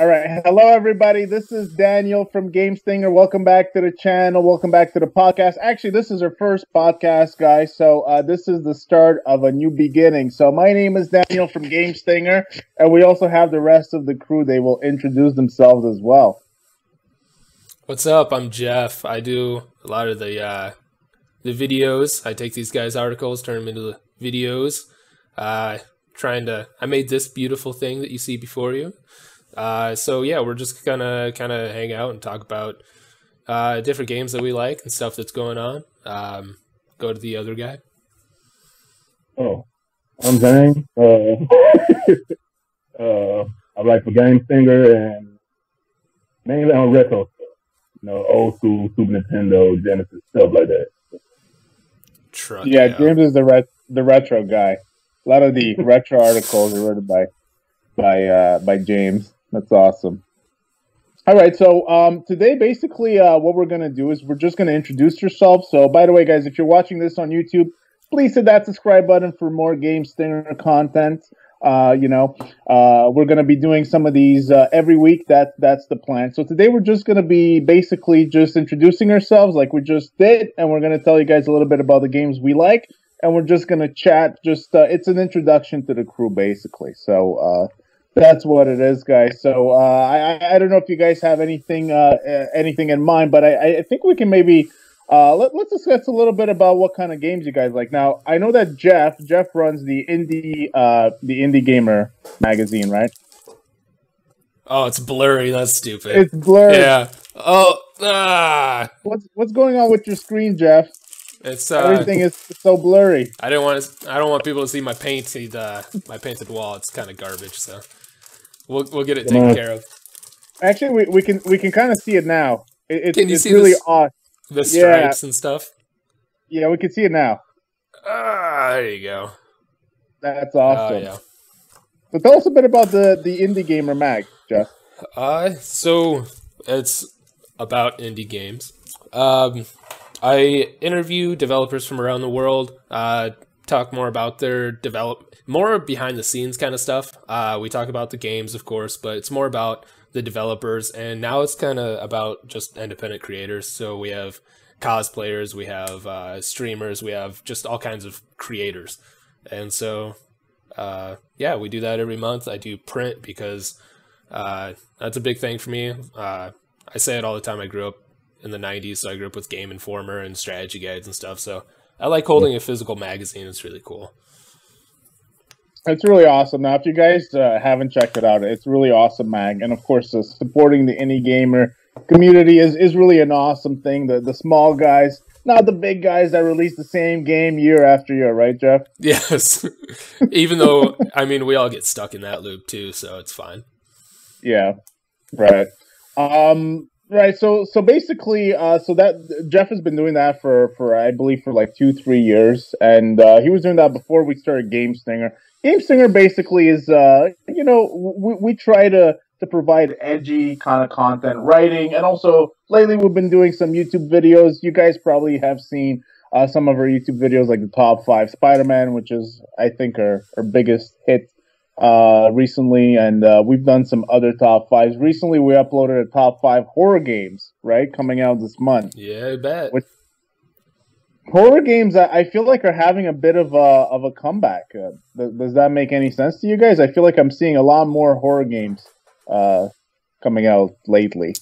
All right. Hello, everybody. This is Daniel from Game Stinger. Welcome back to the channel. Welcome back to the podcast. Actually, this is our first podcast, guys. So this is the start of a new beginning. So my name is Daniel from Game Stinger, and we also have the rest of the crew. They will introduce themselves as well. What's up? I'm Jeff. I do a lot of the videos. I take these guys' articles, turn them into videos. I made this beautiful thing that you see before you. So yeah, we're just gonna kind of hang out and talk about different games that we like and stuff that's going on. Go to the other guy. Oh, I'm Zane. I write for Game Stinger and mainly on retro stuff. Old school Super Nintendo, Genesis, stuff like that. Yeah, James is the retro guy. A lot of the retro articles are written by James. That's awesome. All right, so today, basically, what we're going to do is we're just going to introduce yourself. So, by the way, guys, if you're watching this on YouTube, please hit that subscribe button for more Game Stinger content. We're going to be doing some of these every week. That's the plan. So today we're just going to be basically just introducing ourselves like we just did, and we're going to tell you guys a little bit about the games we like, and we're just going to chat. It's an introduction to the crew, basically. So that's what it is, guys. So I don't know if you guys have anything in mind, but I think we can maybe let's discuss a little bit about what kind of games you guys like. Now, I know that Jeff runs the Indie Gamer magazine, right? Oh, it's blurry. That's stupid. It's blurry. Yeah. Oh. What's going on with your screen, Jeff? It's everything is so blurry. I don't want people to see my painted wall. It's kind of garbage, so we'll get it taken care of. Actually, we can kind of see it now. It's see really odd. The stripes and stuff. Yeah, we can see it now. There you go. That's awesome. Yeah. So tell us a bit about the Indie Gamer mag, Jeff. So it's about indie games. I interview developers from around the world, talk more about their more behind the scenes kind of stuff. We talk about the games, of course, but it's more about the developers, and now it's kind of about just independent creators. So we have cosplayers, we have streamers, we have just all kinds of creators. And so, we do that every month. I do print because that's a big thing for me. I say it all the time. I grew up in the 90s, so I grew up with Game Informer and strategy guides and stuff. So I like holding a physical magazine. It's really cool. It's really awesome. Now, if you guys haven't checked it out, it's really awesome mag. And, of course, supporting the indie gamer community is really an awesome thing. The small guys, not the big guys that release the same game year after year, right, Jeff? Yes. Even though, we all get stuck in that loop, too, so it's fine. Yeah, right. Right, so basically, that Jeff has been doing that for I believe for like 2-3 years, and he was doing that before we started Game Stinger. Game Stinger basically is, we try to provide edgy kind of content, writing, and also lately we've been doing some YouTube videos. You guys probably have seen some of our YouTube videos, like the top 5 Spider-Man, which is I think our biggest hit recently, and we've done some other top 5s. Recently, we uploaded a top 5 horror games, right, coming out this month. Yeah, I bet. Horror games, I feel like, are having a bit of a comeback. Does that make any sense to you guys? I feel like I'm seeing a lot more horror games coming out lately.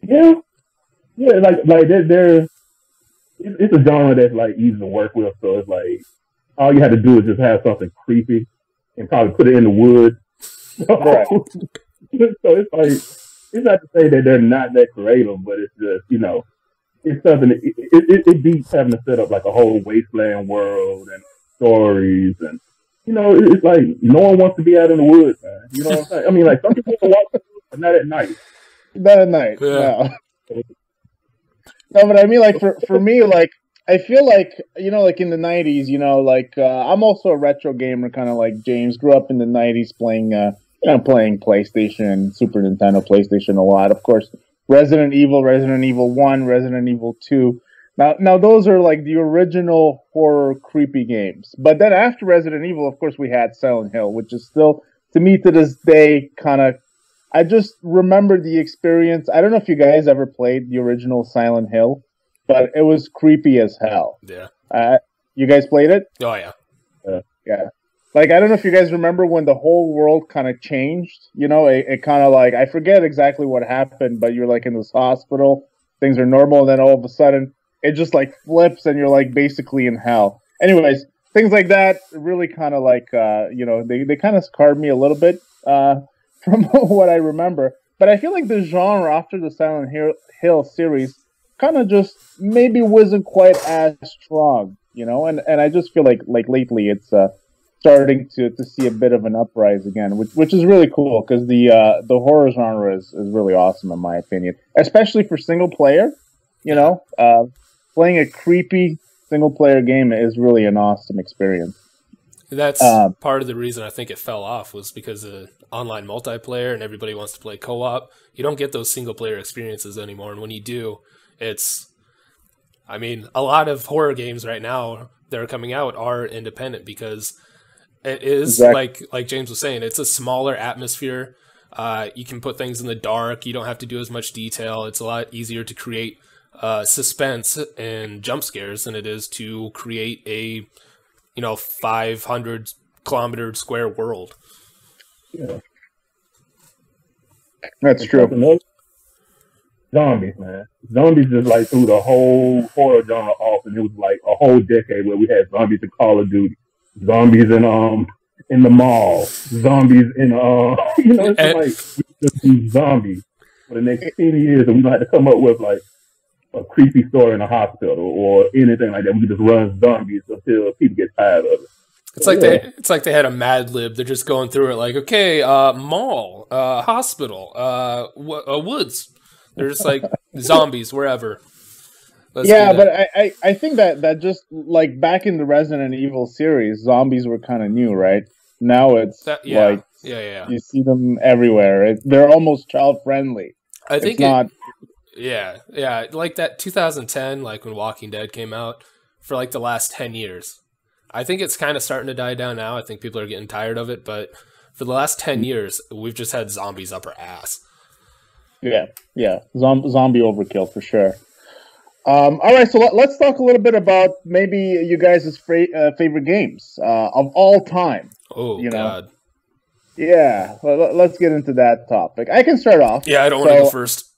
Yeah, like they're it's a genre that's like easy to work with. So it's like all you have to do is just have something creepy and probably put it in the woods. Right. So it's like, it's not to say that they're not that creative, but it's just, it's something, it beats having to set up like a whole wasteland world and stories and, it's like no one wants to be out in the woods, man. You know what I'm saying? Like some people walk the woods, but not at night. Not at night, yeah. No, but like for me, like, I feel like, like in the 90s, I'm also a retro gamer, kind of like James. Grew up in the 90s playing PlayStation, Super Nintendo, PlayStation a lot. Of course, Resident Evil 1, Resident Evil 2. Now those are like the original horror creepy games. But then after Resident Evil, of course, we had Silent Hill, which is still to me to this day, kind of, I just remember the experience. I don't know if you guys ever played the original Silent Hill, but it was creepy as hell. Yeah. You guys played it? Oh, yeah. Yeah. Like, I don't know if you guys remember when the whole world kind of changed. You know, it kind of like, I forget exactly what happened, but you're like in this hospital, things are normal, and then all of a sudden it just like flips and you're like basically in hell. Anyways, things like that really kind of like, they kind of scarred me a little bit from what I remember. But I feel like the genre after the Silent Hill series kind of just maybe wasn't quite as strong, you know? And I just feel like lately it's starting to see a bit of an uprise again, which is really cool because the horror genre is really awesome in my opinion, especially for single player. You know, playing a creepy single player game is really an awesome experience. That's part of the reason I think it fell off was because of online multiplayer and everybody wants to play co-op. You don't get those single player experiences anymore, and when you do, a lot of horror games right now that are coming out are independent because it is like James was saying, it's a smaller atmosphere. You can put things in the dark. You don't have to do as much detail. It's a lot easier to create suspense and jump scares than it is to create a 500-kilometer square world. Yeah, that's true. Zombies, man. Zombies just like threw the whole horror genre off, and it was like a whole decade where we had zombies in Call of Duty, zombies in the mall, zombies in it's like we just do zombies for the next 10 years, and we don't have to come up with like a creepy story in a hospital or anything like that. We can just run zombies until people get tired of it. It's like they had a Mad Lib. They're just going through it like, okay, mall, hospital, woods. They're just like zombies wherever. But I think that just like back in the Resident Evil series, zombies were kind of new, right? Now it's you see them everywhere. They're almost child friendly. I think like that 2010, like when Walking Dead came out, for like the last 10 years. I think it's kind of starting to die down now. I think people are getting tired of it, but for the last 10 years, we've just had zombies up our ass. Yeah. Zombie overkill for sure. All right, so let's talk a little bit about maybe you guys' favorite games of all time. Oh, God. Yeah, well, let's get into that topic. I can start off. Yeah, I don't want to go first.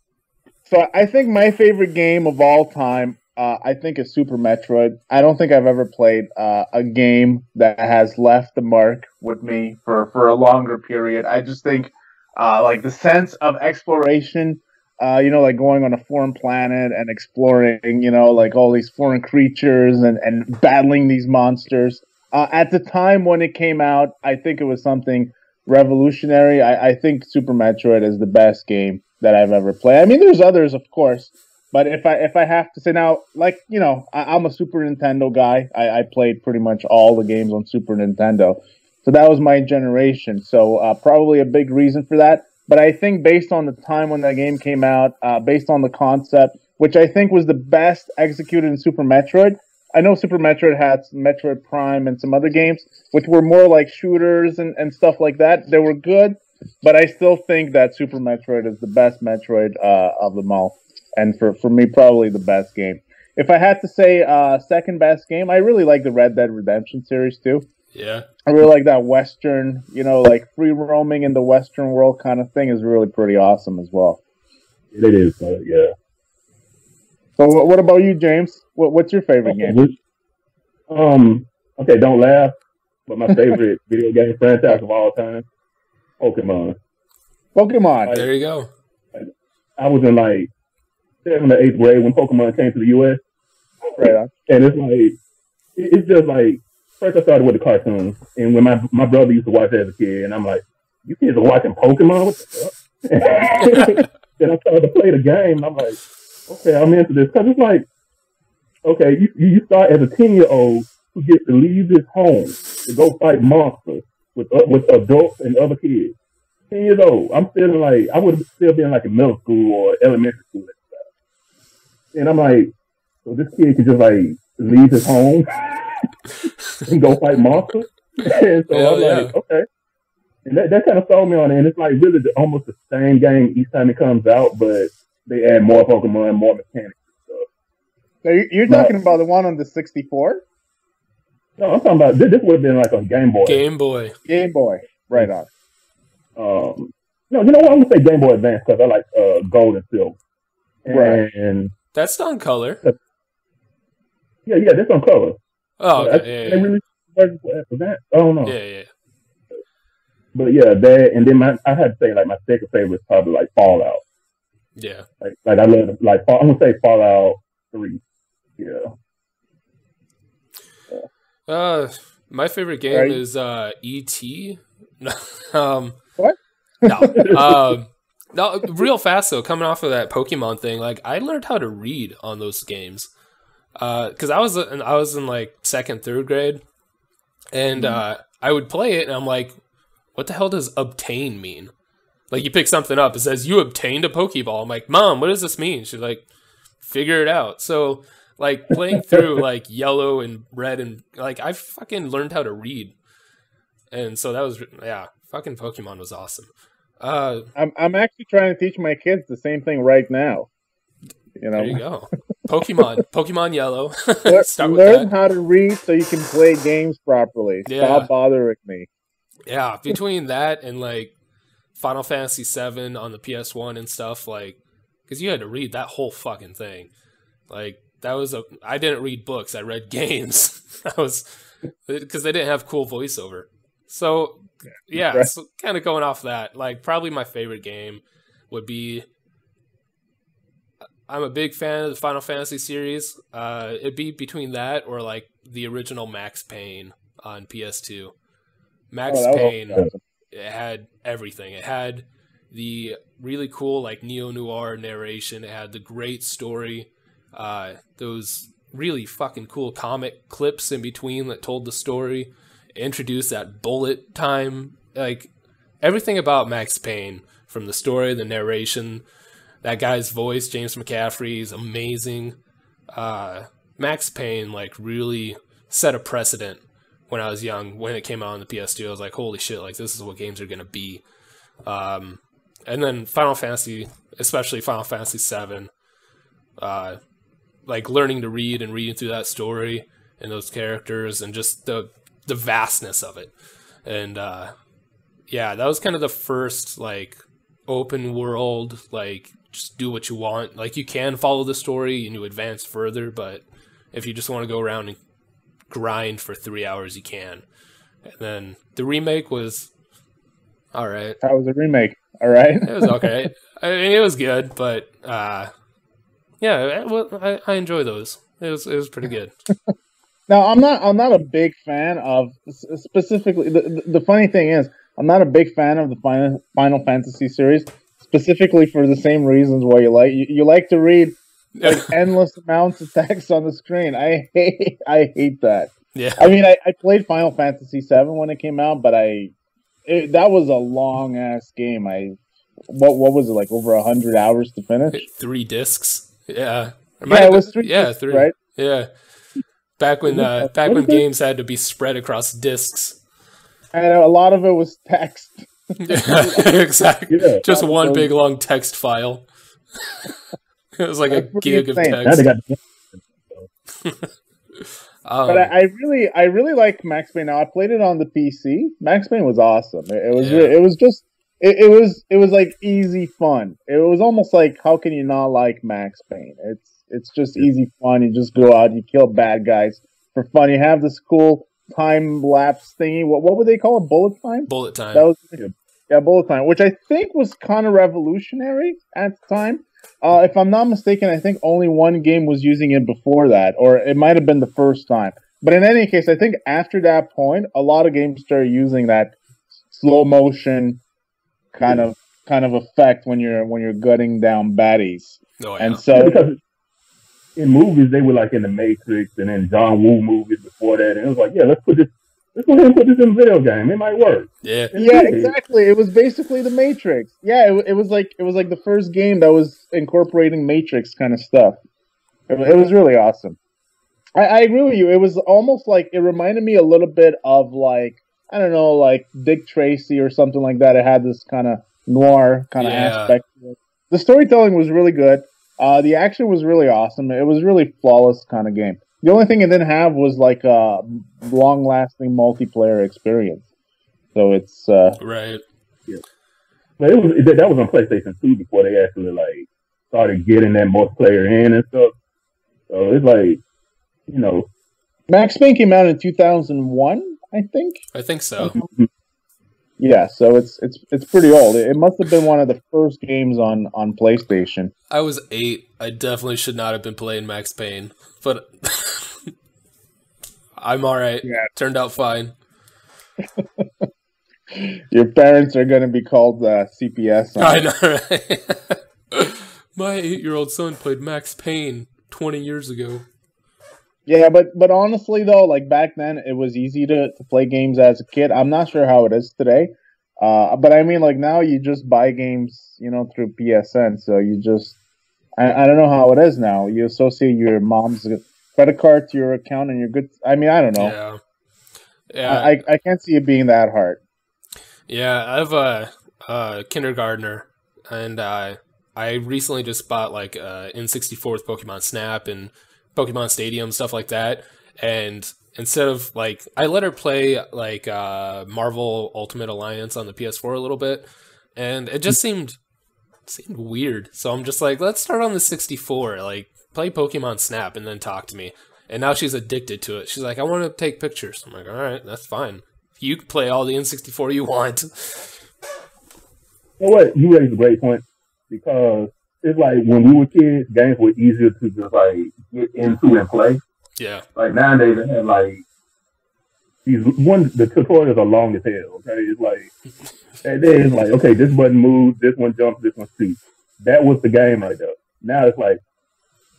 So I think my favorite game of all time, I think is Super Metroid. I don't think I've ever played a game that has left the mark with me for a longer period. I just think like the sense of exploration, like going on a foreign planet and exploring, like all these foreign creatures and battling these monsters. At the time when it came out, I think it was something revolutionary. I think Super Metroid is the best game that I've ever played. I mean, there's others, of course, but if I have to say now, like, I'm a Super Nintendo guy. I played pretty much all the games on Super Nintendo. So that was my generation. So probably a big reason for that. But I think based on the time when that game came out, based on the concept, which I think was the best executed in Super Metroid. I know Super Metroid had Metroid Prime and some other games, which were more like shooters and stuff like that. They were good, but I still think that Super Metroid is the best Metroid of them all. And for me, probably the best game. If I had to say second best game, I really like the Red Dead Redemption series too. Yeah. I really like that Western, like free roaming in the Western world kind of thing is really pretty awesome as well. It is, yeah. So what about you, James? What's your favorite game? Okay, don't laugh, but my favorite video game franchise of all time, Pokemon. Like, there you go. I was in like 7th or 8th grade when Pokemon came to the U.S. Right on. And it's like, it's just like, first I started with the cartoons, and when my brother used to watch it as a kid, and I'm like, you kids are watching Pokemon? What the fuck? Then I started to play the game, and I'm like, okay, I'm into this. Because it's like, okay, you start as a 10-year-old who gets to leave his home to go fight monsters with adults and other kids. 10 years old. I'm still like, I would have still been like in middle school or elementary school. And I'm like, so this kid can just like leave his home and go fight monsters? And so I'm like, okay. And that kind of sold me on it. And it's like really almost the same game each time it comes out, but they add more Pokemon, more mechanics and stuff. So you're talking about the one on the 64? No, I'm talking about this would have been like on Game Boy. Game Boy. Right on. No, you know what? I'm gonna say Game Boy Advance because I like Gold and Silver. And that's on color. Yeah, that's on color. Oh, okay. They released version for that. I don't know. Yeah. But yeah, that, and then I had to say like my second favorite is probably like Fallout. Yeah. Like I love like I'm gonna say Fallout 3. Yeah. My favorite game is E.T. What? No. No, real fast though. Coming off of that Pokemon thing, like I learned how to read on those games, because I was in like 2nd, 3rd grade, and I would play it, and I'm like, what the hell does obtain mean? Like you pick something up, it says you obtained a Pokeball. I'm like, Mom, what does this mean? She's like, figure it out. So like playing through like Yellow and Red and like I fucking learned how to read, and so that was fucking Pokemon was awesome. I'm actually trying to teach my kids the same thing right now. You know, there you go. Pokemon Yellow. Learn how to read so you can play games properly. Yeah. Stop bothering me. Yeah, between that and like Final Fantasy VII on the PS1 and stuff, like, because you had to read that whole fucking thing. Like I didn't read books. I read games. Because they didn't have cool voiceover. So yeah, right. So kind of going off that, like probably my favorite game would be. I'm a big fan of the Final Fantasy series. It'd be between that or like the original Max Payne on PS2. Max Payne, it had everything. It had the really cool like neo-noir narration. It had the great story. Those really fucking cool comic clips in between that told the story. Introduced that bullet time. Like everything about Max Payne, from the story, the narration, that guy's voice, James McCaffrey, is amazing. Max Payne like really set a precedent when I was young. When it came out on the PS2, I was like, holy shit, like this is what games are gonna be. And then Final Fantasy, especially Final Fantasy VII, like learning to read and reading through that story and those characters and just the vastness of it. And that was kind of the first like open world, like just do what you want. Like you can follow the story and you advance further, but if you just want to go around and grind for 3 hours, you can. And then the remake was all right. How was the remake? All right. It was okay. I mean, it was good, but I enjoy those. It was pretty good. Now, I'm not a big fan of specifically. The funny thing is, I'm not a big fan of the Final Fantasy series, specifically for the same reasons why you like to read like endless amounts of text on the screen. I hate that. Yeah. I mean, I played Final Fantasy VII when it came out, but that was a long ass game. What was it, like over 100 hours to finish? 3 discs. Yeah. It was 3 discs, 3. right? Yeah. Back when games had to be spread across discs. And a lot of it was text. Exactly. Yeah, just one big long text file. It was like a gig of text. But I really like Max Payne. Now I played it on the PC. Max Payne was awesome. It was like easy fun. It was almost like, how can you not like Max Payne? It's just easy fun. You just go out, you kill bad guys for fun. You have this cool time lapse thingy. What would they call it? Bullet time? Bullet time. That was good. Yeah, bullet time, which I think was kind of revolutionary at the time. If I'm not mistaken, I think only one game was using it before that, or it might have been the first time. But in any case, I think after that point, a lot of games started using that slow motion kind of effect when you're gutting down baddies. Oh, yeah. And so in movies, they were like in the Matrix and then John Woo movies before that, and it was like, let's go ahead and put this in a video game. It might work. Yeah. Yeah, exactly. It was basically the Matrix. Yeah, it was like the first game that was incorporating Matrix kind of stuff. It was really awesome. I agree with you. It was almost like, it reminded me a little bit of like I don't know, like Dick Tracy or something like that. It had this kind of noir kind of aspect to it. The storytelling was really good. The action was really awesome. It was really flawless kind of game. The only thing it didn't have was like a long-lasting multiplayer experience. So it's right. Yeah. But that was on PlayStation 2 before they actually like started getting that multiplayer in and stuff. So it's like, you know, Max Payne came out in 2001, I think. I think so. Yeah, so it's pretty old. It must have been one of the first games on PlayStation. I was 8. I definitely should not have been playing Max Payne, but I'm all right. Yeah. Turned out fine. Your parents are going to be called CPS. I know, right? My 8-year-old son played Max Payne 20 years ago. Yeah, but honestly though, like back then, it was easy to play games as a kid. I'm not sure how it is today, but I mean, like now you just buy games, you know, through PSN. So you just, I don't know how it is now. You associate your mom's credit card to your account, and you're good. I mean, I don't know. Yeah. I can't see it being that hard. Yeah, I have a kindergartner, and I recently just bought like N64 with Pokemon Snap and Pokemon Stadium, stuff like that. And instead of like, I let her play like Marvel Ultimate Alliance on the PS4 a little bit, and it just seemed weird. So I'm just like, let's start on the 64, like play Pokemon Snap and then talk to me. And now she's addicted to it. She's like, I want to take pictures. I'm like, all right, that's fine. You can play all the N64 you want. You know what? You raised a great point, because it's like when we were kids, games were easier to just like get into and play. Yeah. Like nowadays, they have like the tutorials are long as hell. Okay, it's like it's like, okay, this button moves, this one jumps, this one shoots. That was the game right there. Now it's like,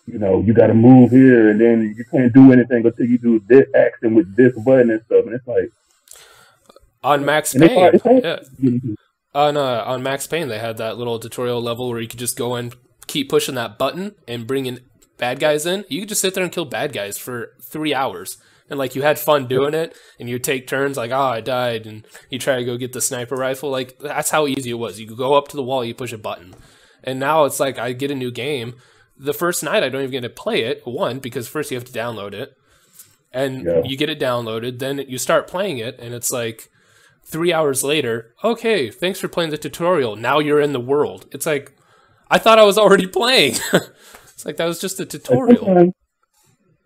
you know, you got to move here, and then you can't do anything until you do this action with this button and stuff. And it's like on Max Payne, yeah. On Max Payne, they had that little tutorial level where you could just go and keep pushing that button and bring in bad guys in. You could just sit there and kill bad guys for 3 hours. And, like, you had fun doing it, and you take turns, like, oh, I died, and you try to go get the sniper rifle. Like, that's how easy it was. You could go up to the wall, you push a button. And now it's like, I get a new game. The first night, I don't even get to play it, one, because first you have to download it. And you get it downloaded, then you start playing it, and it's like 3 hours later, okay, thanks for playing the tutorial. Now you're in the world. It's like, I thought I was already playing. It's like, that was just a tutorial.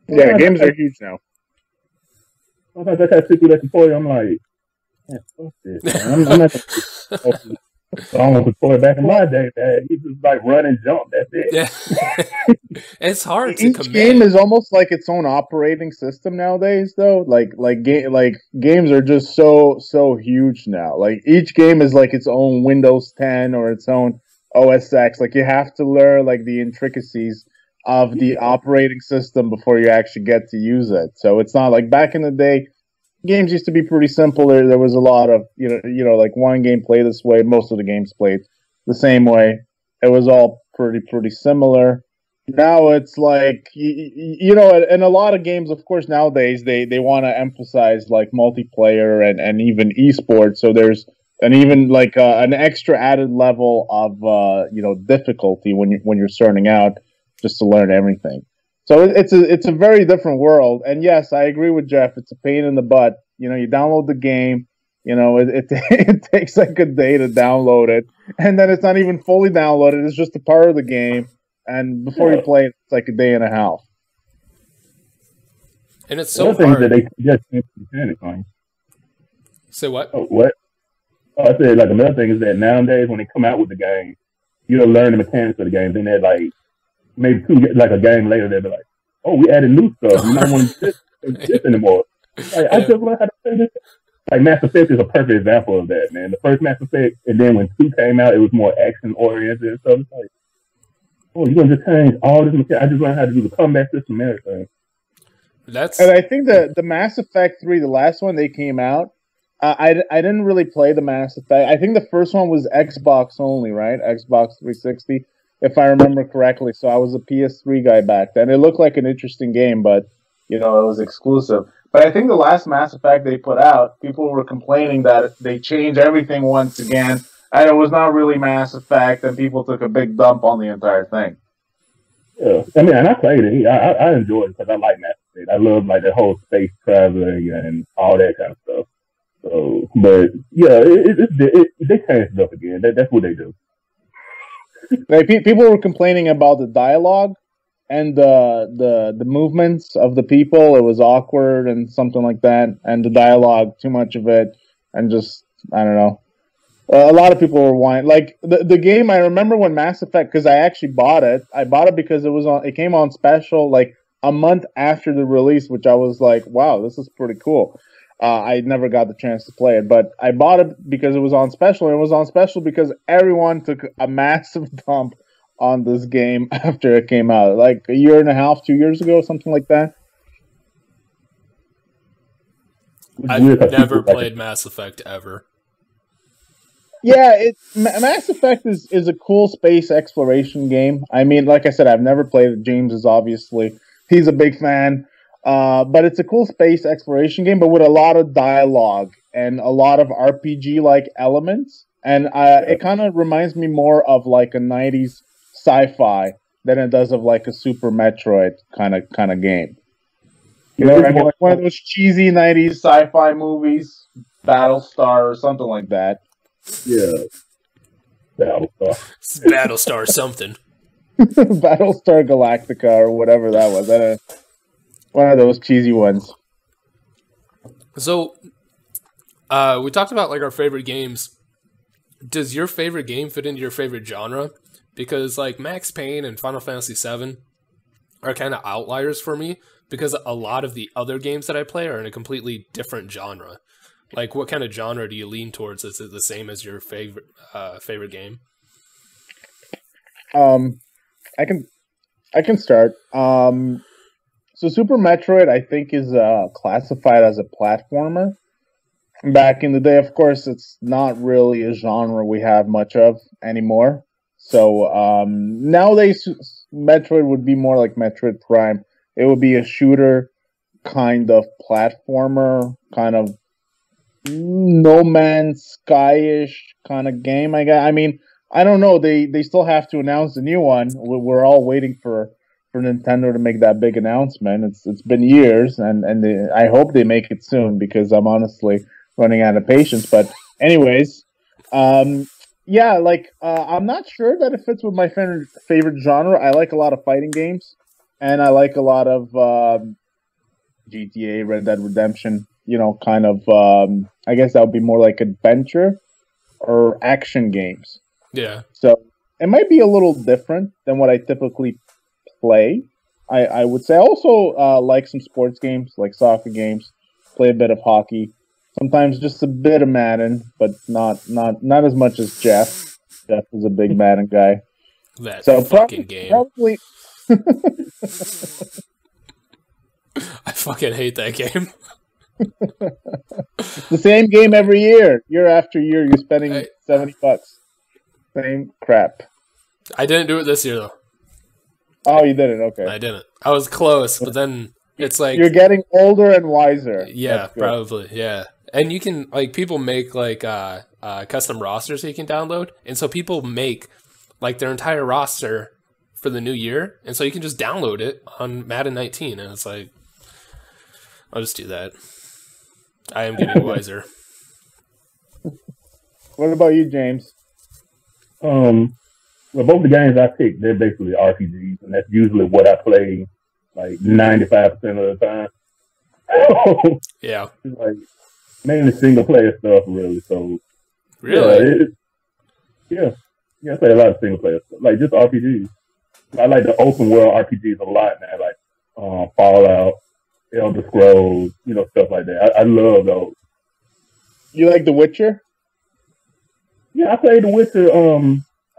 Yeah, games are huge now. Sometimes I try to sit through that tutorial, I'm like, man, fuck this, man. I'm not going to I want to tutorial back in my day, man. You just like run and jump, that's it. Yeah. It's hard to commit. Each game is almost like its own operating system nowadays, though. Like games are just so huge now. Like each game is like its own Windows 10 or its own OS X. Like you have to learn like the intricacies of the operating system before you actually get to use it. So it's not like back in the day, games used to be pretty simple. There was a lot of, you know, like one game played this way. Most of the games played the same way. It was all pretty similar. Now it's like, you know, and a lot of games, of course, nowadays, they want to emphasize like multiplayer and even esports. So there's even like an extra added level of, you know, difficulty when you're starting out, just to learn everything. So it's a very different world. And yes, I agree with Jeff. It's a pain in the butt. You know, you download the game, you know, it takes like a day to download it. And then it's not even fully downloaded. It's just a part of the game. And before you play it, it's like a day and a half. And it's so hard. That they just mechanics on. Say what? Oh, what? Oh, I said, like, another thing is that nowadays when they come out with the game, you'll learn the mechanics of the game. Then they're like, maybe a game later, they'll be like, oh, we added new stuff. We don't want to do this anymore. Like, I just learned how to play this. Like, Mass Effect is a perfect example of that, man. The first Mass Effect, and then when 2 came out, it was more action-oriented and stuff. It's like, oh, you're going to just change all this mechanics. I just learned how to do the combat system and everything. And I think the Mass Effect 3, the last one they came out, I didn't really play the Mass Effect. I think the first one was Xbox only, right? Xbox 360, if I remember correctly. So I was a PS3 guy back then. It looked like an interesting game, but, you know, it was exclusive. But I think the last Mass Effect they put out, people were complaining that they changed everything once again, and it was not really Mass Effect, and people took a big dump on the entire thing. Yeah, I mean, and I played it. I enjoyed it because I like Mass Effect. I love like the whole space traveling and all that kind of stuff. So, but yeah, they changed it up again. That's what they do. Like, people were complaining about the dialogue and the movements of the people. It was awkward and something like that, and the dialogue, too much of it, and just I don't know. A lot of people were whining. Like the game, I remember when Mass Effect, because I actually bought it. I bought it because it came on special like a month after the release, which I was like, wow, this is pretty cool. I never got the chance to play it, but I bought it because it was on special. And it was on special because everyone took a massive dump on this game after it came out, like a year and a half, 2 years ago, something like that. I've never played Mass Effect ever. Yeah, Mass Effect is a cool space exploration game. I mean, like I said, I've never played it. James is obviously, he's a big fan. But it's a cool space exploration game, but with a lot of dialogue and a lot of RPG-like elements. And it kind of reminds me more of like a 90s sci-fi than it does of like a Super Metroid kind of game. You know what I mean? Like one of those cheesy 90s sci-fi movies, Battlestar or something like that. Yeah. Battlestar something. Battlestar Galactica or whatever that was. I don't know. One of those cheesy ones. So, we talked about like our favorite games. Does your favorite game fit into your favorite genre? Because like Max Payne and Final Fantasy VII are kind of outliers for me because a lot of the other games that I play are in a completely different genre. Like, what kind of genre do you lean towards? Is it the same as your favorite game? I can start. So Super Metroid, I think, is classified as a platformer. Back in the day, of course, it's not really a genre we have much of anymore. So nowadays, Metroid would be more like Metroid Prime. It would be a shooter kind of platformer, kind of No Man's Sky-ish kind of game. I mean, I don't know. They still have to announce a new one. We're all waiting for Nintendo to make that big announcement. It's been years, and I hope they make it soon because I'm honestly running out of patience. But anyways, yeah, like I'm not sure that it fits with my favorite genre. I like a lot of fighting games, and I like a lot of GTA, Red Dead Redemption. You know, kind of. I guess that would be more like adventure or action games. Yeah. So it might be a little different than what I typically play. I would say I also like some sports games, like soccer games. Play a bit of hockey. Sometimes just a bit of Madden, but not as much as Jeff. Jeff is a big Madden guy. That fucking game. Probably. I fucking hate that game. It's the same game every year. Year after year, you're spending $70. Same crap. I didn't do it this year, though. Oh, you didn't? Okay. I didn't. I was close, but then it's like... You're getting older and wiser. Yeah, probably, yeah. And you can, like, people make, like, custom rosters that you can download. And so people make, like, their entire roster for the new year. And so you can just download it on Madden 19. And it's like, I'll just do that. I am getting wiser. What about you, James? Well, both the games I picked, they're basically RPGs, and that's usually what I play, like 95% of the time. Yeah. It's like mainly single player stuff, really. So really, yeah, I play a lot of single player stuff, like just RPGs. I like the open world RPGs a lot now, like Fallout, Elder Scrolls, stuff like that. I love those. You like The Witcher? Yeah, I played The Witcher.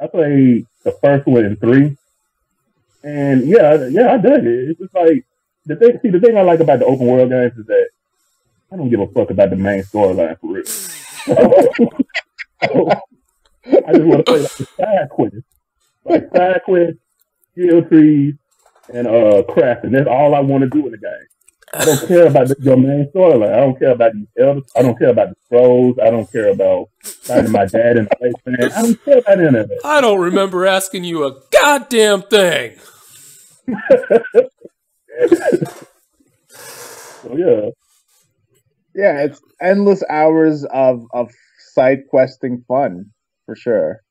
I played the first one and 3, and yeah, I dug it. It's just like the thing I like about the open world games is that I don't give a fuck about the main storyline for real. I just want to play like the side quests, skill trees, and crafting. That's all I want to do in the game. I don't care about your main storyline. I don't care about the elders. I don't care about the scrolls. I don't care about finding my dad in the wasteland. I don't care about any of it. I don't remember asking you a goddamn thing. So, yeah. Yeah, it's endless hours of side questing fun, for sure.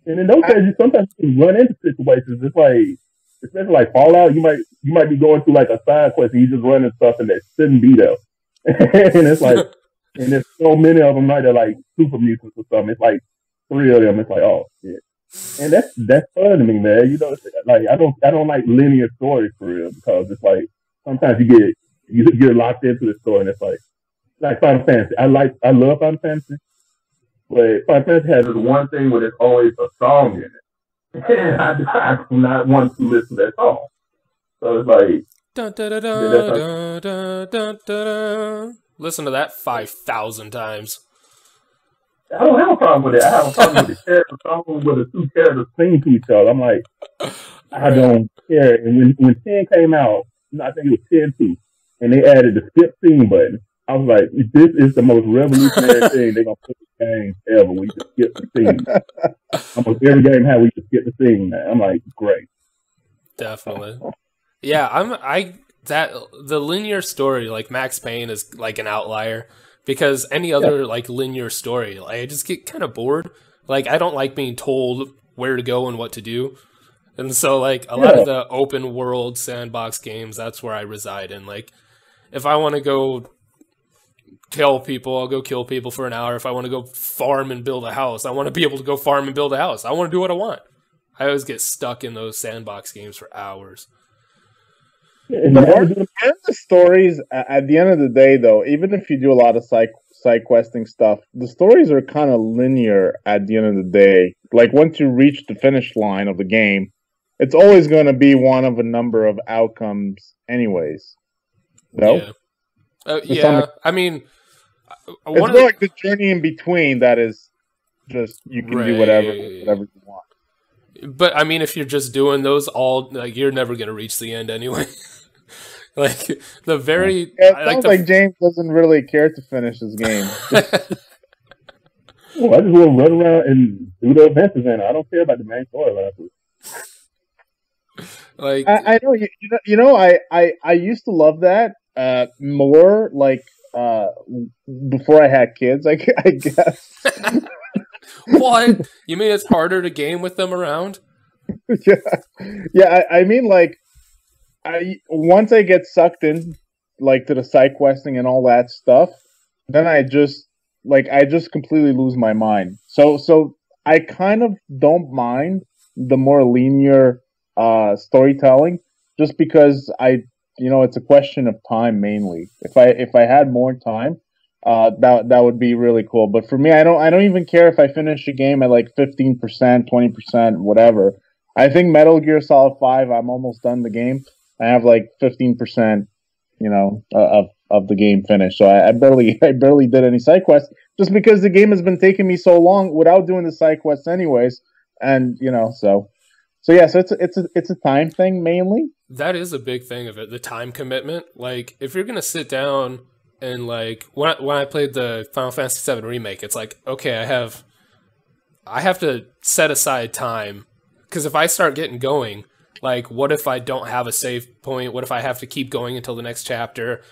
And in those cases, sometimes you can run into situations. It's like, especially like Fallout, you might be going through like a side quest and you just running something that shouldn't be there. And it's like, and there's so many of them, right? They're like super mutants or something. It's like 3 of them. It's like, oh shit. And that's fun to me, man. You know, like I don't like linear stories for real, because it's like sometimes you get locked into the story and it's like Final Fantasy. I love Final Fantasy, but Final Fantasy has this one thing where there's always a song in it. And I do not want to listen to that song. So it's like dun, dun, dun, dun, dun, dun, dun. Listen to that 5,000 times. I don't have a problem with it. I have a problem with the character song where the two characters sing to each other. I'm like, I don't care. And when 10 came out, I think it was 10-2, and they added the skip scene button, I was like, this is the most revolutionary thing they're gonna put in games ever. We just skip the scene. Almost every game how we just skip the scene now. I'm like, great. Definitely. Yeah, the linear story, like Max Payne, is like an outlier. Because any other like linear story, I just get kind of bored. Like, I don't like being told where to go and what to do. And so like a lot of the open world sandbox games, that's where I reside in. Like, if I want to go kill people, I'll go kill people for an hour. If I want to go farm and build a house, I want to be able to go farm and build a house. I want to do what I want. I always get stuck in those sandbox games for hours. The stories, at the end of the day, though, even if you do a lot of side questing stuff, the stories are kind of linear at the end of the day. Like, once you reach the finish line of the game, it's always going to be one of a number of outcomes anyways. No? Yeah. I mean, it's more like the journey in between that is just, you can do whatever you want. But, I mean, if you're just doing those all, like, you're never going to reach the end anyway. Like, the very... Yeah, it sounds like James doesn't really care to finish his game. Well, I just want to run around and do the adventures, and I don't care about the main story. Like, I know, you know, I used to love that more, like, before I had kids, I guess. What? You mean it's harder to game with them around? Yeah. I mean, like, once I get sucked in, like, to the side questing and all that stuff, then I just completely lose my mind. So I kind of don't mind the more linear storytelling, just because it's a question of time mainly. If I had more time, that would be really cool. But for me, I don't even care if I finish a game at like 15%, 20%, whatever. I think Metal Gear Solid 5, I'm almost done the game. I have like 15%, of the game finished. So I barely did any side quests, just because the game has been taking me so long without doing the side quests anyways. And so it's a time thing mainly. That is a big thing of it, the time commitment. Like, if you're gonna sit down and, like, when I played the Final Fantasy VII Remake, it's like, okay, I have to set aside time, because if I start getting going, like, what if I don't have a save point? What if I have to keep going until the next chapter?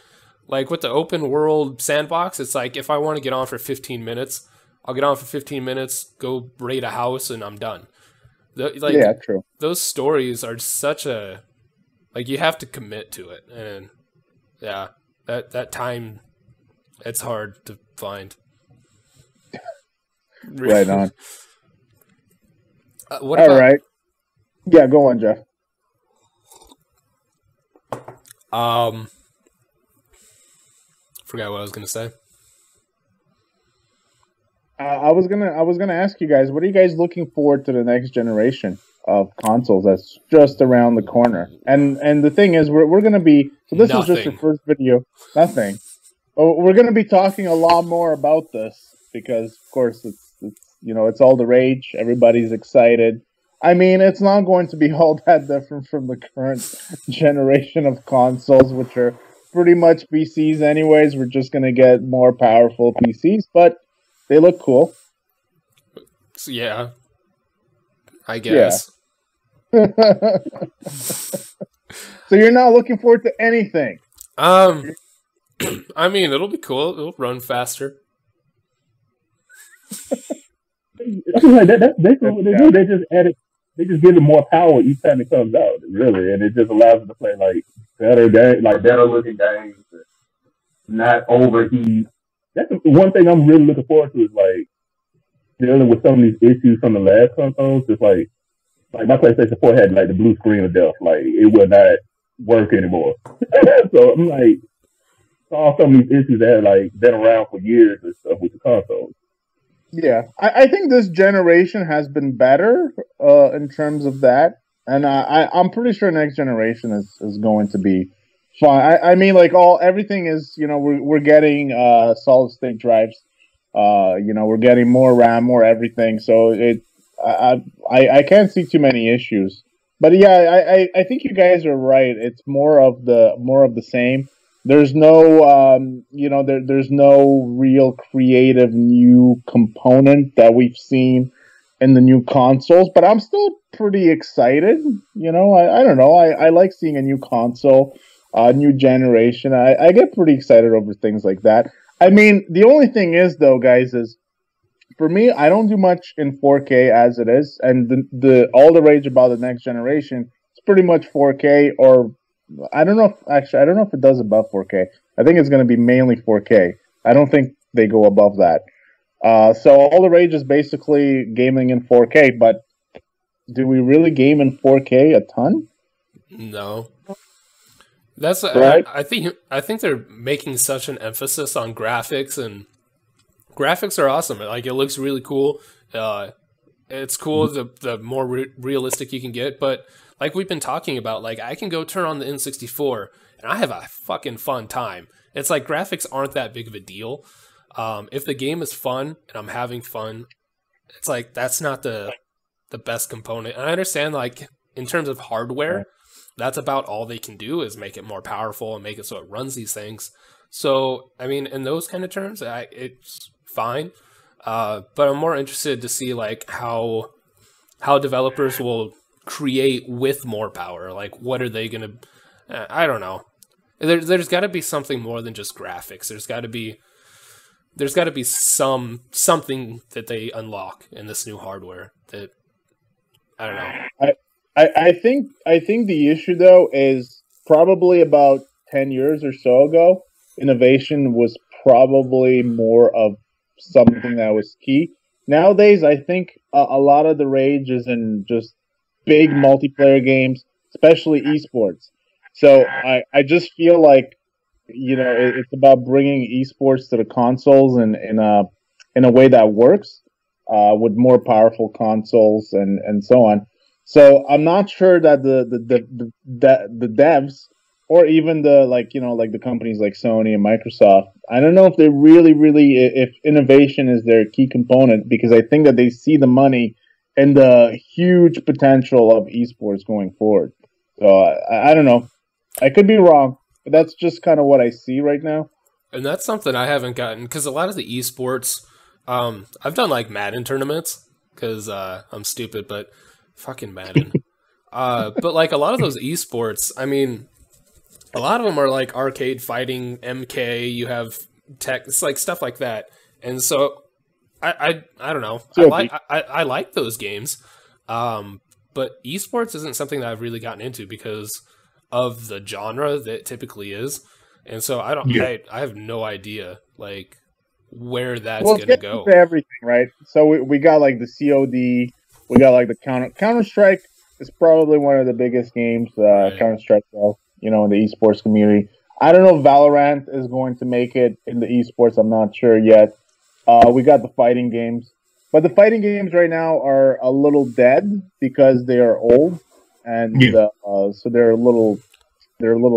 Like, with the open world sandbox, it's like, if I want to get on for 15 minutes, I'll get on for 15 minutes, go raid a house, and I'm done. Yeah, true. Those stories are such a... Like, you have to commit to it. And, yeah, that time, it's hard to find. Right on. All right. Yeah, go on, Jeff. Forgot what I was gonna say. I was gonna ask you guys, what are you guys looking forward to the next generation of consoles that's just around the corner? And the thing is, we're gonna be, so this is just your first video. Nothing. We're gonna be talking a lot more about this because, of course, it's all the rage. Everybody's excited. I mean, it's not going to be all that different from the current generation of consoles, which are pretty much PCs anyways. We're just gonna get more powerful PCs, but they look cool. So, yeah, I guess. Yeah. So you're not looking forward to anything? I mean, it'll be cool. It'll run faster. That's basically what they do. They just add it. They just give it more power each time it comes out, really, and it just allows them to play like better games, like better looking games, not overheat. That's one thing I'm really looking forward to is like dealing with some of these issues from the last consoles. Just like my PlayStation 4 had like the blue screen of death, like it would not work anymore. So I'm like, saw some of these issues that had like been around for years and stuff with the consoles. Yeah, I think this generation has been better in terms of that, and I'm pretty sure next generation is going to be fine. I mean, like everything is, we're getting solid state drives, we're getting more RAM, more everything. So I can't see too many issues. But yeah, I think you guys are right. It's more of the same. There's no, there's no real creative new component that we've seen in the new consoles, but I'm still pretty excited. I don't know. I like seeing a new console, new generation. I get pretty excited over things like that. I mean, the only thing is, though, guys, is for me, I don't do much in 4K as it is, and all the rage about the next generation, it's pretty much 4K or I don't know if it does above 4K. I think it's going to be mainly 4K. I don't think they go above that. So all the rage is basically gaming in 4K, but do we really game in 4K a ton? No. That's right. I think they're making such an emphasis on graphics, and graphics are awesome. Like, it looks really cool. It's cool the more realistic you can get, but like we've been talking about, like I can go turn on the N64 and I have a fucking fun time. It's like graphics aren't that big of a deal. If the game is fun and I'm having fun, it's like that's not the best component. And I understand, like, in terms of hardware, that's about all they can do is make it more powerful and make it so it runs these things. So, I mean, in those kind of terms, it's fine. But I'm more interested to see like how developers will create with more power. Like, what are they gonna? I don't know. There's got to be something more than just graphics. There's got to be something that they unlock in this new hardware. That I don't know. I think the issue though is probably about 10 years or so ago, innovation was probably more of something that was key. Nowadays, I think a lot of the rage is in just big multiplayer games, especially esports. So I just feel like, it's about bringing esports to the consoles and in a way that works, with more powerful consoles and so on. So I'm not sure that the devs or even the companies like Sony and Microsoft, I don't know if they really, if innovation is their key component, because I think that they see the money and the huge potential of esports going forward. So I don't know. I could be wrong, but that's just kind of what I see right now. And that's something I haven't gotten, because a lot of the esports, I've done like Madden tournaments, because I'm stupid, but fucking Madden. But like a lot of those esports, I mean, a lot of them are like arcade fighting, MK, you have tech, it's like stuff like that. And so I don't know. I like those games. But esports isn't something that I've really gotten into because of the genre that it typically is. And so I have no idea like where that's going to go. Everything, right? So we got like the COD, we got like the Counter-Strike is probably one of the biggest games, right. Counter-Strike, in the esports community. I don't know if Valorant is going to make it in the esports. I'm not sure yet. We got the fighting games, but the fighting games right now are a little dead because they are old, and so they're a little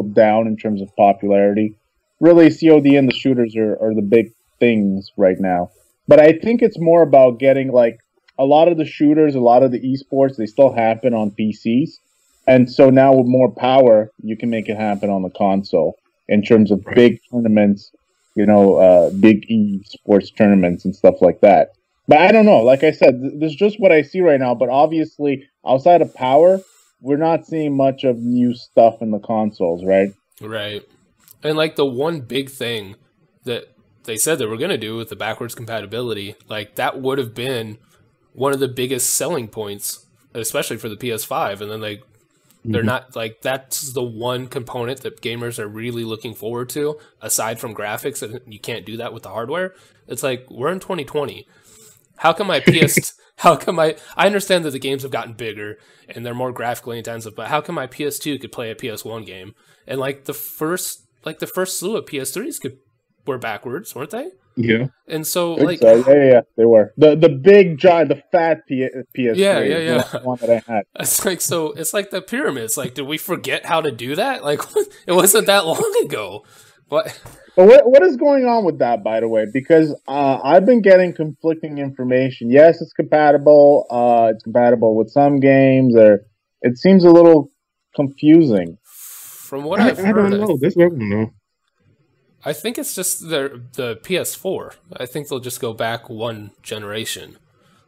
down in terms of popularity. Really, COD and the shooters are the big things right now. But I think it's more about getting like a lot of the shooters, a lot of the esports, they still happen on PCs. And so now with more power, you can make it happen on the console. in terms of big tournaments, big sports tournaments and stuff like that. But I don't know. Like I said, this is just what I see right now. But obviously, outside of Power, we're not seeing much of new stuff in the consoles, right? Right. And like the one big thing that they said they were going to do with the backwards compatibility, like that would have been one of the biggest selling points, especially for the PS5. And then they're not like, that's the one component that gamers are really looking forward to, aside from graphics, and you can't do that with the hardware. It's like, we're in 2020. How come I understand that the games have gotten bigger and they're more graphically intensive, but how come my PS2 could play a PS1 game? And like the first slew of PS3s were backwards, weren't they? Yeah. And so yeah, they were. The big giant, the fat PS3. Yeah. The one that I had. It's like the pyramids. Like, did we forget how to do that? Like, it wasn't that long ago. But what is going on with that, by the way? Because I've been getting conflicting information. Yes, it's compatible. It's compatible with some games. Or it seems a little confusing. From what I've heard, I don't know. That's what I don't know. I think it's just the PS4. I think they'll just go back one generation.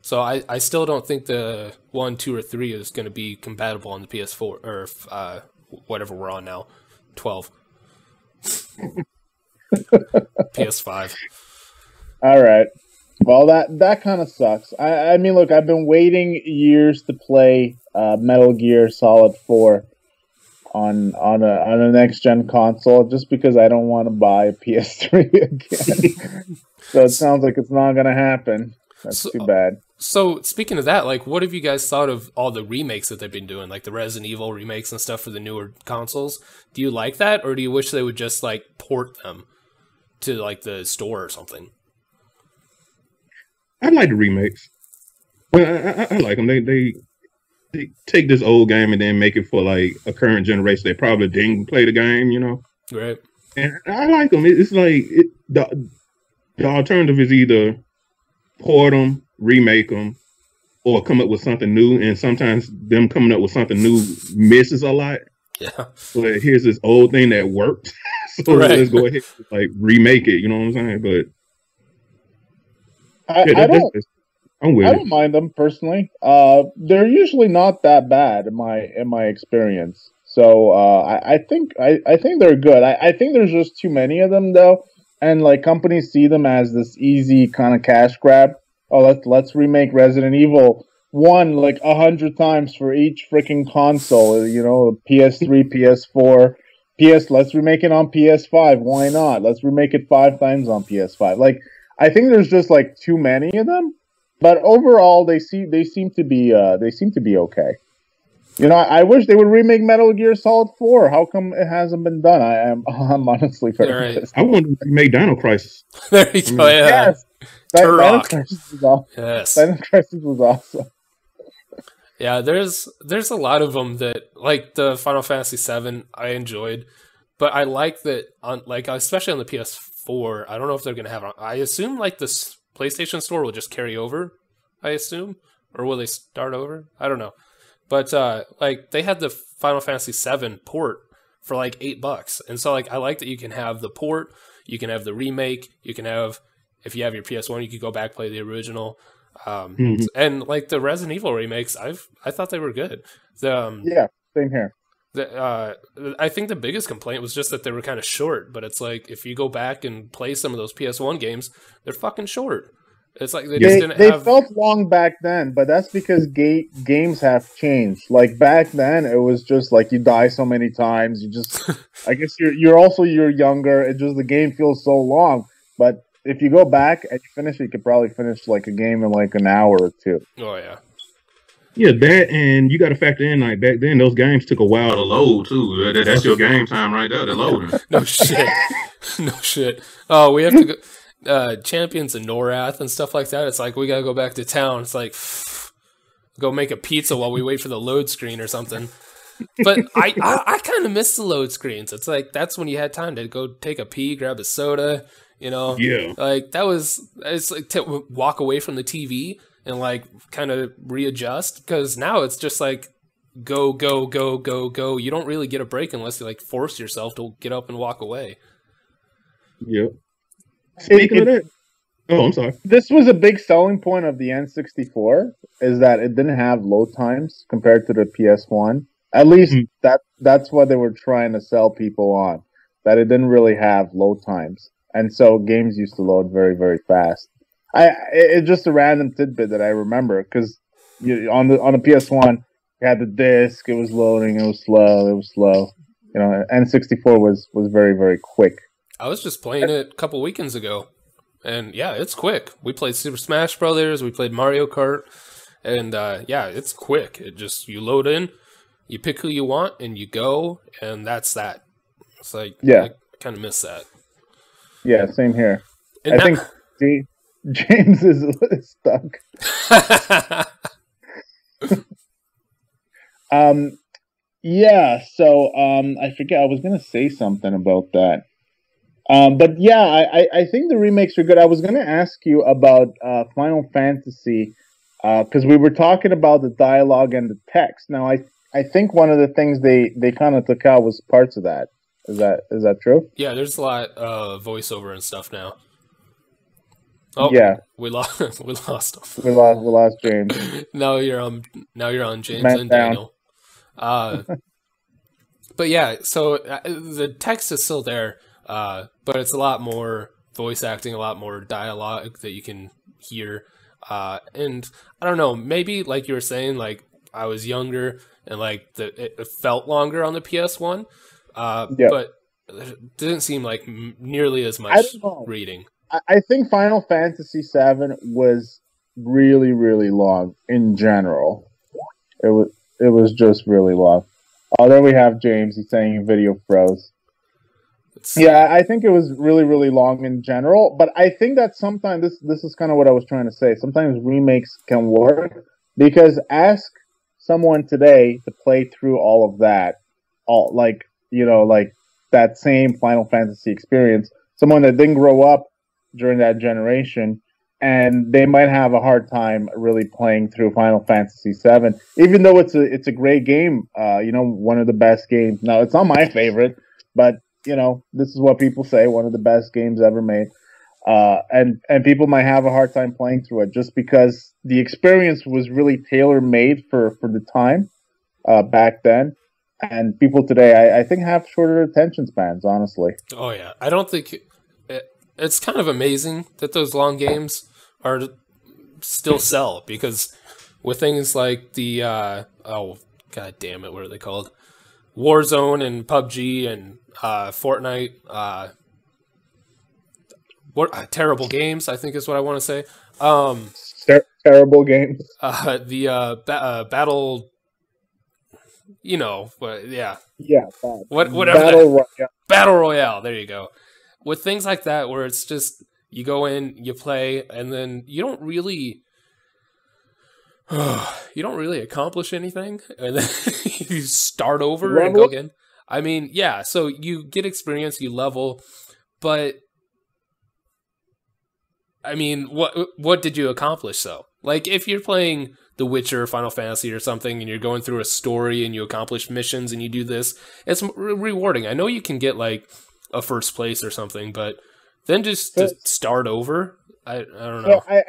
So I still don't think the 1, 2, or 3 is going to be compatible on the PS4 or whatever we're on now, 12. PS5. All right. Well, that kind of sucks. I mean, look, I've been waiting years to play Metal Gear Solid 4 on a next gen console, just because I don't want to buy a PS3 again. So it sounds like it's not going to happen. That's too bad. So speaking of that, like, what have you guys thought of all the remakes that they've been doing, like the Resident Evil remakes and stuff for the newer consoles? Do you like that, or do you wish they would just like port them to like the store or something? I like the remakes. I like them. They take this old game and then make it for like a current generation. They probably didn't play the game, Right. And I like them. It's like the alternative is either port them, remake them, or come up with something new. And sometimes them coming up with something new misses a lot. Yeah. So here's this old thing that worked. So let's go ahead and like remake it. You know what I'm saying? But I don't mind them personally. They're usually not that bad in my experience. So I think they're good. I think there's just too many of them though, and like companies see them as this easy kind of cash grab. Oh, let's remake Resident Evil 1 like 100 times for each freaking console. PS3, PS4, Let's remake it on PS5. Why not? Let's remake it 5 times on PS5. Like, I think there's just like too many of them. But overall, they seem to be okay. I wish they would remake Metal Gear Solid 4. How come it hasn't been done? I'm honestly very pissed. I want to remake Dino Crisis. There you go. Yeah. Yes, Dino Crisis was awesome. Yes, Dino Crisis was awesome. Yeah, there's a lot of them that, like the Final Fantasy VII, I enjoyed, but I like that especially on the PS4. I don't know if they're gonna have. I assume like this PlayStation Store will just carry over. I assume, or will they start over? I don't know. But like they had the Final Fantasy VII port for like $8, and so like I like that you can have the port, you can have the remake, you can have, if you have your PS1, you could go back play the original. And like the Resident Evil remakes, I thought they were good. Yeah, same here. I think the biggest complaint was just that they were kind of short. But it's like if you go back and play some of those PS1 games, they're fucking short. It's like they felt long back then, but that's because games have changed. Like back then, it was just like you die so many times. You just, I guess you're younger. It just the game feels so long. But if you go back and you finish it, you could probably finish like a game in like an hour or two. Oh yeah. Yeah, that, and you got to factor in like back then those games took a while to load too. That's your game time right there. They're loading. No shit. No shit. Oh, we have to go. Champions and Norath and stuff like that. It's like we gotta go back to town. It's like go make a pizza while we wait for the load screen or something. But I kind of miss the load screens. It's like that's when you had time to go take a pee, grab a soda. Yeah. Like it's like to walk away from the TV and like kind of readjust, because now it's just like go, go, go, go, go. You don't really get a break unless you like force yourself to get up and walk away. Yep. Speaking of that, I'm sorry. This was a big selling point of the N64, is that it didn't have load times compared to the PS1. At least that's what they were trying to sell people on, that it didn't really have load times. And so games used to load very, very fast. It's just a random tidbit that I remember, because on the PS1, you had the disc, it was loading, it was slow. You know, N64 was very, very quick. I was just playing it a couple weekends ago, and yeah, it's quick. We played Super Smash Brothers, we played Mario Kart, and yeah, it's quick. It just, you load in, you pick who you want, and you go, and that's that. It's like, I kind of miss that. Yeah, same here. And I think James is stuck. Yeah, so I forget, I was going to say something about that. But yeah, I think the remakes are good. I was going to ask you about Final Fantasy, because we were talking about the dialogue and the text. Now, I think one of the things they kind of took out was parts of that. Is that true? Yeah, there's a lot of voiceover and stuff now. Oh, yeah, we lost him. We lost James. Now you're on James Man and down. Daniel. But yeah, so the text is still there, but it's a lot more voice acting, a lot more dialogue that you can hear. And I don't know, maybe like you were saying, like I was younger and like it felt longer on the PS1, but it didn't seem like nearly as much reading. I think Final Fantasy VII was really, really long in general. It was just really long. Oh, there we have James. He's saying video froze. Yeah, I think it was really, really long in general. But I think that sometimes this is kind of what I was trying to say. Sometimes remakes can work, because ask someone today to play through all of that, like that same Final Fantasy experience. Someone that didn't grow up during that generation, and they might have a hard time really playing through Final Fantasy VII, even though it's a great game. One of the best games. Now, it's not my favorite, but this is what people say, one of the best games ever made. And people might have a hard time playing through it just because the experience was really tailor made for the time back then. And people today, I think, have shorter attention spans. Honestly. Oh yeah, I don't think. It's kind of amazing that those long games are still sell, because with things like the god damn it, what are they called? Warzone and PUBG and Fortnite. Terrible games, I think is what I want to say. Terrible games. The battle. Yeah. Yeah. Whatever. Battle Royale. There you go. With things like that, where it's just you go in, you play, and then you don't really accomplish anything, and then you start over and go again. I mean, yeah. So you get experience, you level, but I mean, what did you accomplish? So, like, if you're playing The Witcher, Final Fantasy, or something, and you're going through a story and you accomplish missions and you do this, it's rewarding. I know you can get like a first place or something, but then just to start over, I don't know. So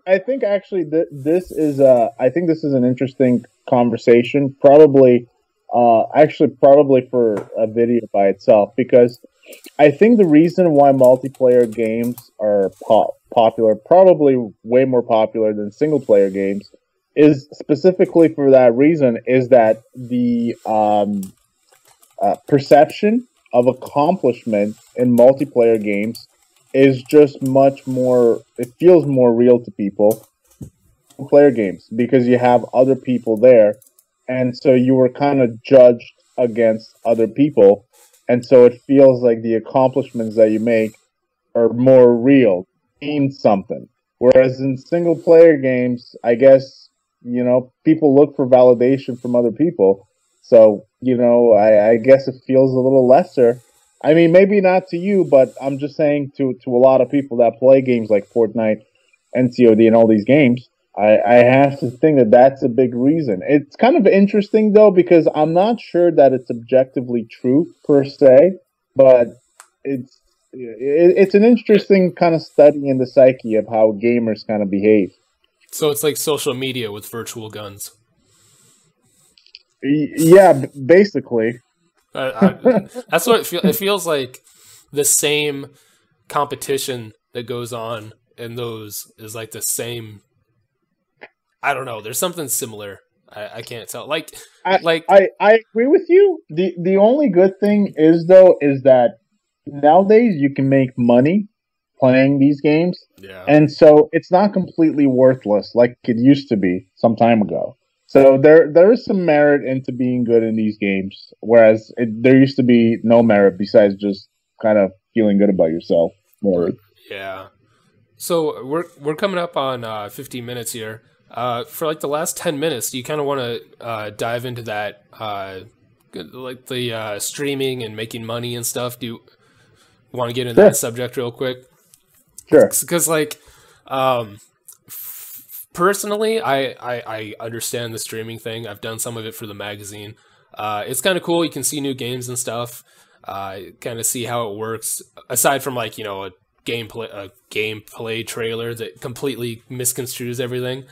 I think actually this is an interesting conversation, probably for a video by itself, because I think the reason why multiplayer games are popular, probably way more popular than single player games, is specifically for that reason, is that the perception of accomplishment in multiplayer games is just much more, it feels more real to people. Player games, because you have other people there, and so you were kind of judged against other people, and so it feels like the accomplishments that you make are more real, mean something. Whereas in single player games, I guess, people look for validation from other people. So, I guess it feels a little lesser. I mean, maybe not to you, but I'm just saying to a lot of people that play games like Fortnite and COD and all these games, I have to think that that's a big reason. It's kind of interesting though, because I'm not sure that it's objectively true per se, but it's an interesting kind of study in the psyche of how gamers kind of behave. So it's like social media with virtual guns. Yeah, basically. That's what it feels like. The same competition that goes on in those is like the same. I don't know. There's something similar. I can't tell. I agree with you. The only good thing is that nowadays you can make money playing these games. Yeah. And so it's not completely worthless like it used to be some time ago. So there is some merit into being good in these games, whereas there used to be no merit besides just kind of feeling good about yourself. Really. Yeah. So we're coming up on 15 minutes here. For like the last 10 minutes, do you kind of want to dive into that, like the streaming and making money and stuff? Do you want to get into that subject real quick? Sure. Because personally, I understand the streaming thing. I've done some of it for the magazine. It's kind of cool. You can see new games and stuff. Kind of see how it works. Aside from a gameplay trailer that completely misconstrues everything.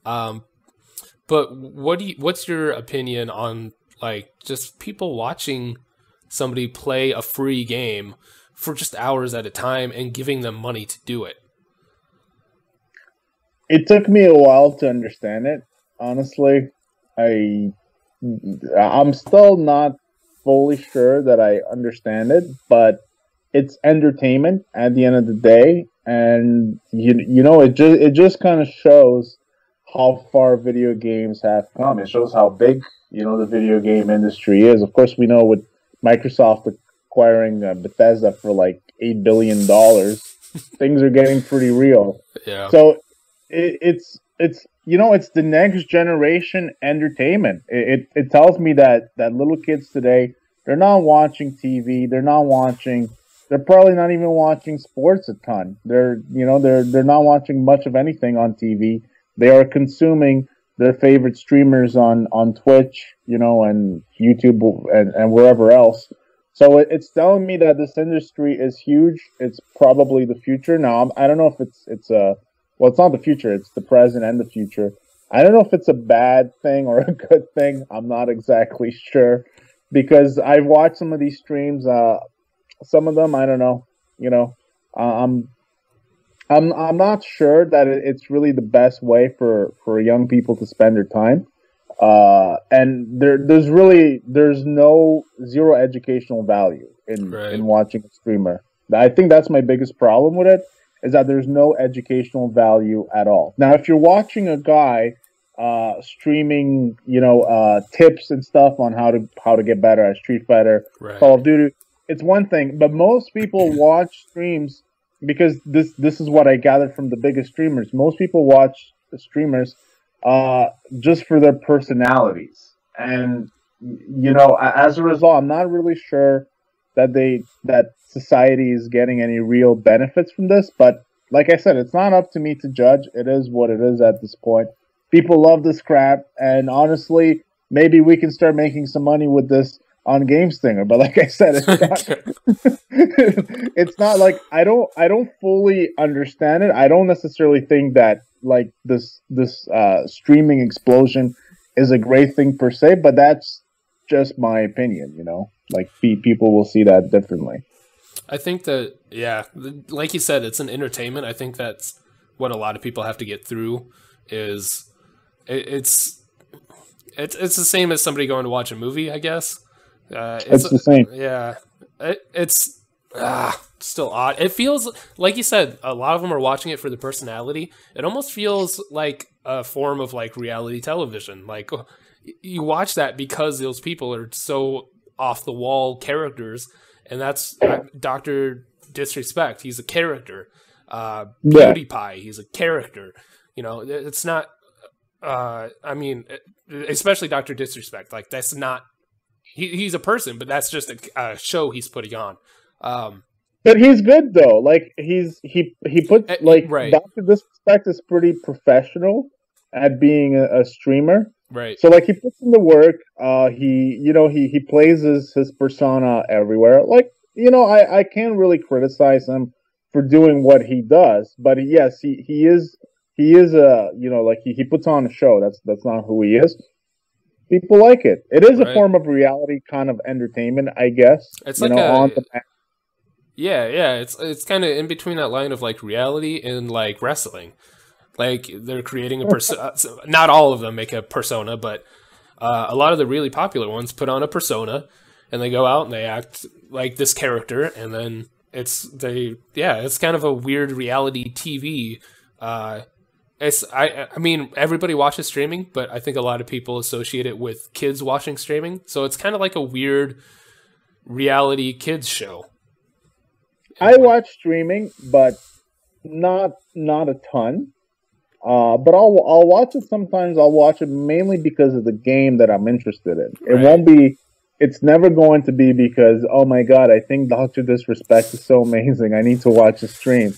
But what's your opinion on just people watching somebody play a free game for just hours at a time and giving them money to do it? It took me a while to understand it. Honestly, I'm still not fully sure that I understand it, but it's entertainment at the end of the day, and it just kind of shows how far video games have come. It shows how big the video game industry is. Of course, we know with Microsoft acquiring Bethesda for like $8 billion, things are getting pretty real. Yeah. So it's the next generation entertainment. It tells me that little kids today, they're not watching TV. They're probably not even watching sports a ton. They're not watching much of anything on TV. They are consuming their favorite streamers on Twitch, and YouTube and wherever else. So it's telling me that this industry is huge. It's probably the future. Now, I don't know if it's not the future. It's the present and the future. I don't know if it's a bad thing or a good thing. I'm not exactly sure, because I've watched some of these streams. Some of them, I don't know. I'm not sure that it's really the best way for young people to spend their time. And there's zero educational value in watching a streamer. I think that's my biggest problem with it, is that there's no educational value at all. Now, if you're watching a guy streaming, tips and stuff on how to get better at Street Fighter, Call of Duty, it's one thing. But most people watch streams because this is what I gathered from the biggest streamers. Most people watch the streamers just for their personalities, and as a result, I'm not really sure that society is getting any real benefits from this. But like I said, it's not up to me to judge. It is what it is at this point. People love this crap, and honestly, maybe we can start making some money with this on GameStinger. But like I said, it's not like I don't fully understand it. I don't necessarily think that like this streaming explosion is a great thing per se, but that's just my opinion. Like people will see that differently. I think that, yeah, like you said, it's an entertainment. I think that's what a lot of people have to get through. It's the same as somebody going to watch a movie, I guess. It's the same. Yeah, it's still odd. It feels like you said, a lot of them are watching it for the personality. It almost feels like a form of like reality television. Like you watch that because those people are so off the wall characters, and that's Dr. Disrespect. He's a character. PewDiePie. He's a character. It's not. I mean, especially Dr. Disrespect. Like that's not. He's a person, but that's just a show he's putting on. But he's good though. Like he put like Dr. Disrespect is pretty professional. at being a streamer. Right. So like he puts in the work. He plays his persona everywhere. Like I can't really criticize him for doing what he does, but yes, he is a like he puts on a show. That's not who he is. People like it. It is a form of reality kind of entertainment, I guess. It's like yeah. It's kind of in between that line of like reality and like wrestling. Like they're creating a persona. Not all of them make a persona, but a lot of the really popular ones put on a persona, and they go out and they act like this character, and then it's kind of a weird reality TV. I mean, everybody watches streaming, but I think a lot of people associate it with kids watching streaming. So it's kind of like a weird reality kids show. I watch streaming, but not a ton. But I'll watch it sometimes. I'll watch it mainly because of the game that I'm interested in. It won't be. It's never going to be because, oh my god, I think Dr. Disrespect is so amazing. I need to watch a stream.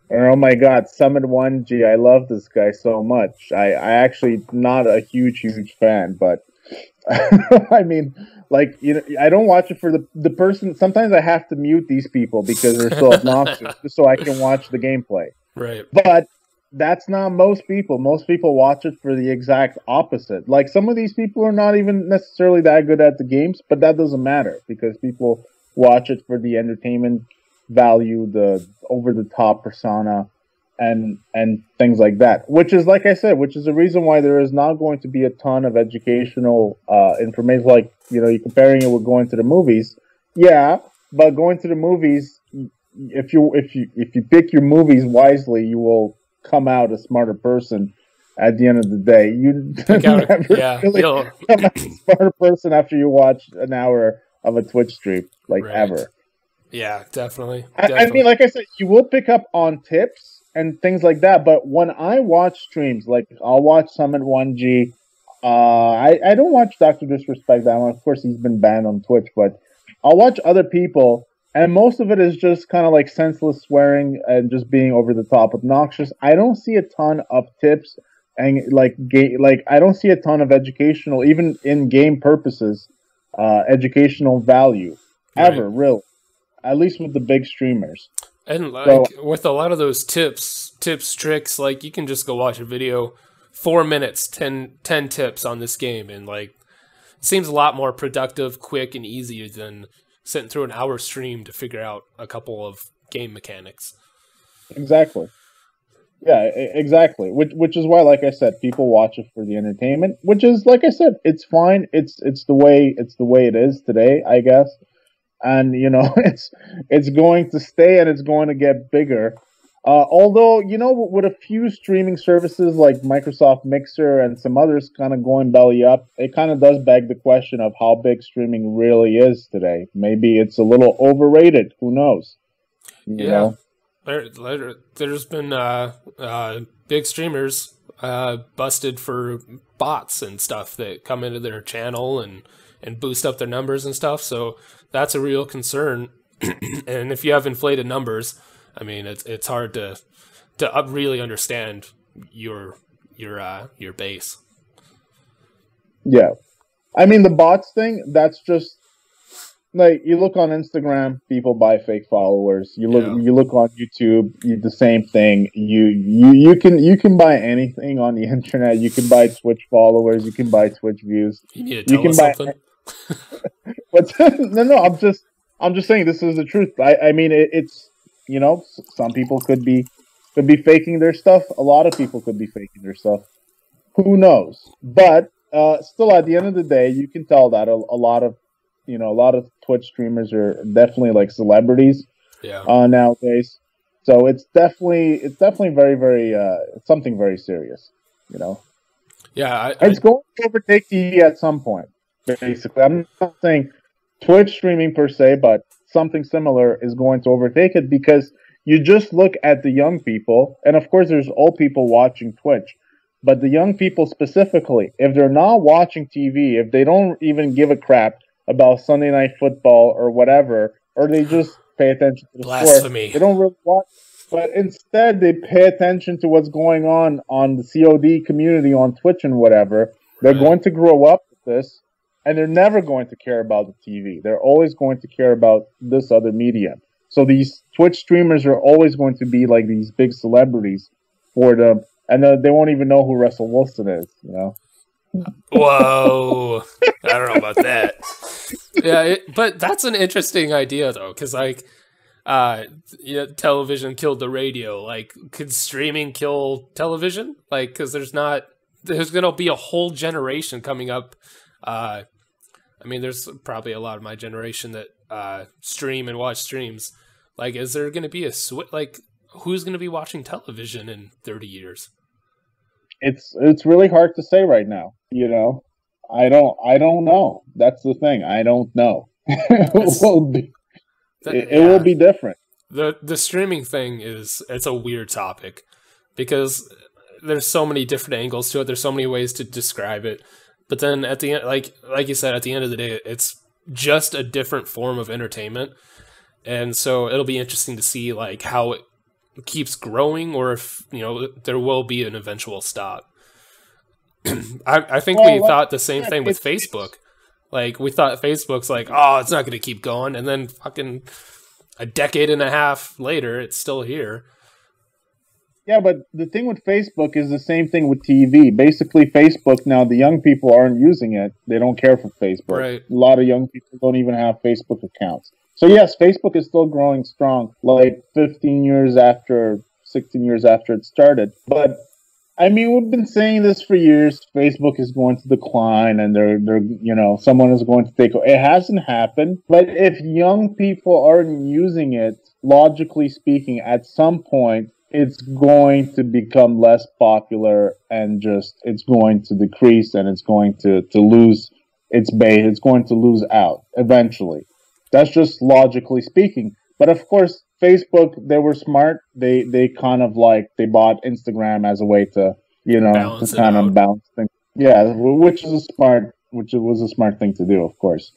Or, oh my god, Summit 1G, I love this guy so much. I actually not a huge fan, but I mean, like, I don't watch it for the person. Sometimes I have to mute these people because they're so obnoxious just so I can watch the gameplay. Right. But that's not most people. Most people watch it for the exact opposite. Like, some of these people are not even necessarily that good at the games, but that doesn't matter because people watch it for the entertainment value, the over-the-top persona, and things like that. Which is, like I said, which is the reason why there is not going to be a ton of educational information. Like, you're comparing it with going to the movies. Yeah, but going to the movies, if you pick your movies wisely, you will come out a smarter person at the end of the day. You really come out a smarter person after you watch an hour of a Twitch stream, ever. Yeah, definitely. I mean, like I said, you will pick up on tips and things like that, but when I watch streams, like I'll watch Summit 1G, I don't watch Dr. Disrespect that one. Of course, he's been banned on Twitch, but I'll watch other people, and most of it is just kind of like senseless swearing and just being over the top obnoxious. I don't see a ton of tips and I don't see a ton of educational, even in game purposes, educational value ever, really. At least with the big streamers. And with a lot of those tips, tricks, like you can just go watch a video, 4 minutes, 10 tips on this game, and it seems a lot more productive, quick, and easy than sitting through an hour stream to figure out a couple of game mechanics. Exactly. Yeah, exactly. Which is why, like I said, people watch it for the entertainment. Which is, like I said, it's fine. It's the way it is today, I guess. And it's going to stay, and it's going to get bigger. Although with a few streaming services like Microsoft Mixer and some others kind of going belly up, it kind of does beg the question of how big streaming really is today. Maybe it's a little overrated. Who knows? You know? There's been big streamers busted for bots and stuff that come into their channel and boost up their numbers and stuff. So that's a real concern. And if you have inflated numbers, I mean, it's hard to really understand your base. Yeah, I mean the bots thing. That's just like you look on Instagram, people buy fake followers. You look on YouTube, the same thing. You can buy anything on the internet. You can buy Twitch followers. You can buy Twitch views. You need to tell us something. But no, I'm just saying this is the truth. I mean it's some people could be faking their stuff. A lot of people could be faking their stuff. Who knows? But still, at the end of the day, you can tell that a lot of Twitch streamers are definitely like celebrities. Yeah. Nowadays, so it's definitely very very something very serious. Yeah, it's going to overtake TV at some point. Basically, I'm not saying Twitch streaming per se, but something similar is going to overtake it because you just look at the young people, and of course there's old people watching Twitch, but the young people specifically, if they're not watching TV, if they don't even give a crap about Sunday Night Football or whatever, or they just pay attention to the Blasphemy. sport, they don't really watch. But instead, they pay attention to what's going on the COD community on Twitch and whatever. They're going to grow up with this, and they're never going to care about the TV. They're always going to care about this other medium. So these Twitch streamers are always going to be like these big celebrities for them, and they won't even know who Russell Wilson is, you know? Whoa. I don't know about that. Yeah, but that's an interesting idea, though, because, like, television killed the radio. Like, could streaming kill television? Like, because there's going to be a whole generation coming up. I mean, there's probably a lot of my generation that stream and watch streams. Like, is there going to be a switch? Like, who's going to be watching television in 30 years? It's really hard to say right now. You know, I don't know. That's the thing. I don't know. It will be different. The streaming thing it's a weird topic because there's so many different angles to it. There's so many ways to describe it. But then at the end, like you said, at the end of the day, it's just a different form of entertainment. And so it'll be interesting to see like how it keeps growing, or if there will be an eventual stop. I think we thought the same thing with Facebook. Like, we thought Facebook's like, oh, it's not going to keep going. And then fucking a decade and a half later, it's still here. Yeah, but the thing with Facebook is the same thing with TV. Basically, Facebook now, the young people aren't using it. They don't care for Facebook. Right. A lot of young people don't even have Facebook accounts. So yes, Facebook is still growing strong, like 15 years after, 16 years after it started. But I mean, we've been saying this for years. Facebook is going to decline, and they're someone is going to take it. It hasn't happened, but if young people aren't using it, logically speaking, at some point, it's going to become less popular, and it's going to decrease, and it's going to lose its base. It's going to lose out eventually. That's just logically speaking. But of course, Facebook, they were smart. They kind of they bought Instagram as a way to, balance to kind of balance things. Yeah, which was a smart thing to do, of course.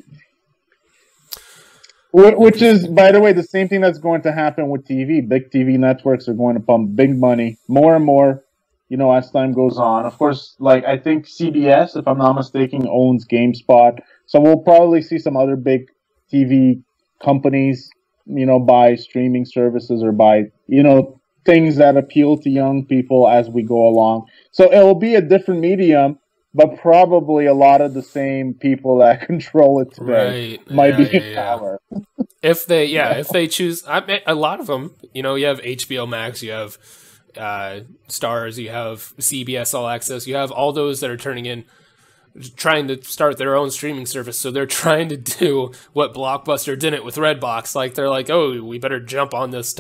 Which is, by the way, the same thing that's going to happen with TV. Big TV networks are going to pump big money more and more, as time goes on. Of course, I think CBS, if I'm not mistaken, owns GameSpot. So we'll probably see some other big TV companies, buy streaming services or buy, things that appeal to young people as we go along. So it will be a different medium, but probably a lot of the same people that control it today might be in power. If they choose, a lot of them, you have HBO Max, you have Stars, you have CBS All Access, you have all those that are trying to start their own streaming service. So they're trying to do what Blockbuster didn't with Redbox. Like, they're like, oh, we better jump on this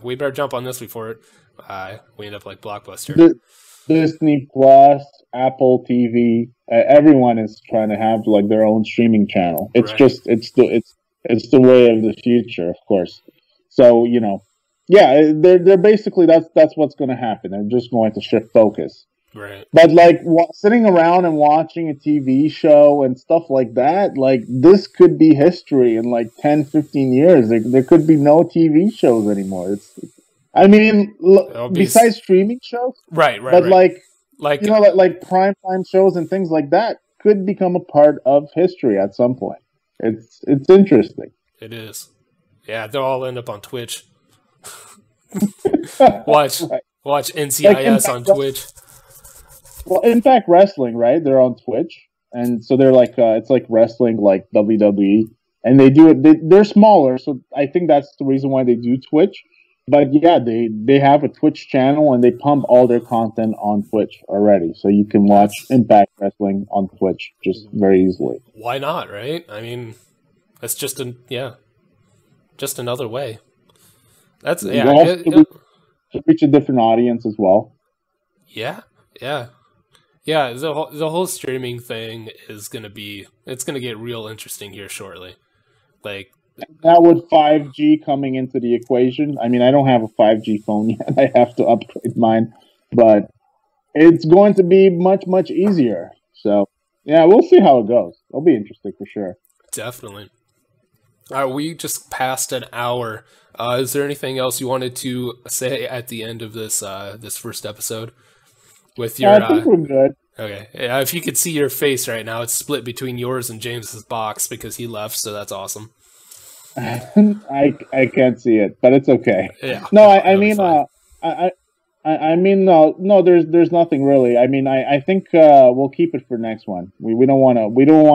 we better jump on this before we end up like Blockbuster. Disney Plus, Apple TV, everyone is trying to have their own streaming channel. It's it's the way of the future, of course. So, they're basically, that's what's going to happen. They're just going to shift focus. Right. But sitting around and watching a TV show and stuff like that, this could be history in 10, 15 years. There could be no TV shows anymore. Besides streaming shows, right. But primetime shows and things like that could become a part of history at some point. It's interesting. It is. Yeah, they'll all end up on Twitch. Watch NCIS on Twitch. Well, Impact Wrestling, right? They're on Twitch, and so they're it's like wrestling, like WWE, and they do it. They're smaller, so I think that's the reason why they do Twitch. But yeah, they have a Twitch channel, and they pump all their content on Twitch already, so you can watch Impact Wrestling on Twitch just very easily. Why not, right? I mean, that's just another way. That's to reach a different audience as well. Yeah. The whole streaming thing is gonna get real interesting here shortly. Now with 5G coming into the equation, I mean, I don't have a 5G phone yet. I have to upgrade mine, but it's going to be much, much easier. So yeah, we'll see how it goes. It'll be interesting for sure. Definitely. We just passed an hour. Is there anything else you wanted to say at the end of this this first episode? With your, I think we're good. Okay. If you could see your face right now, it's split between yours and James's box because he left, so that's awesome. I can't see it, but it's okay. Yeah. No, I mean, no. There's nothing really. I mean, I think we'll keep it for next one. We don't want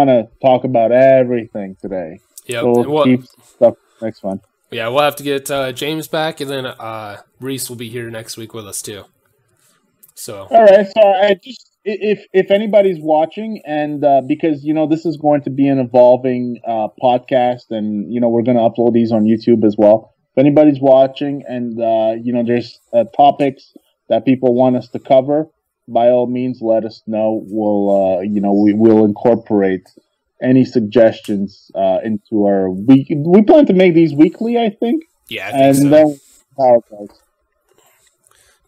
to talk about everything today. Yeah, so we'll keep stuff next one. Yeah, we'll have to get James back, and then Reese will be here next week with us too. So all right. So I just if anybody's watching, and because this is going to be an evolving podcast, and we're going to upload these on YouTube as well. If anybody's watching, and there's topics that people want us to cover, by all means, let us know. We'll we'll incorporate any suggestions into our week. We plan to make these weekly, I think. Yeah, I think so. Then how it goes.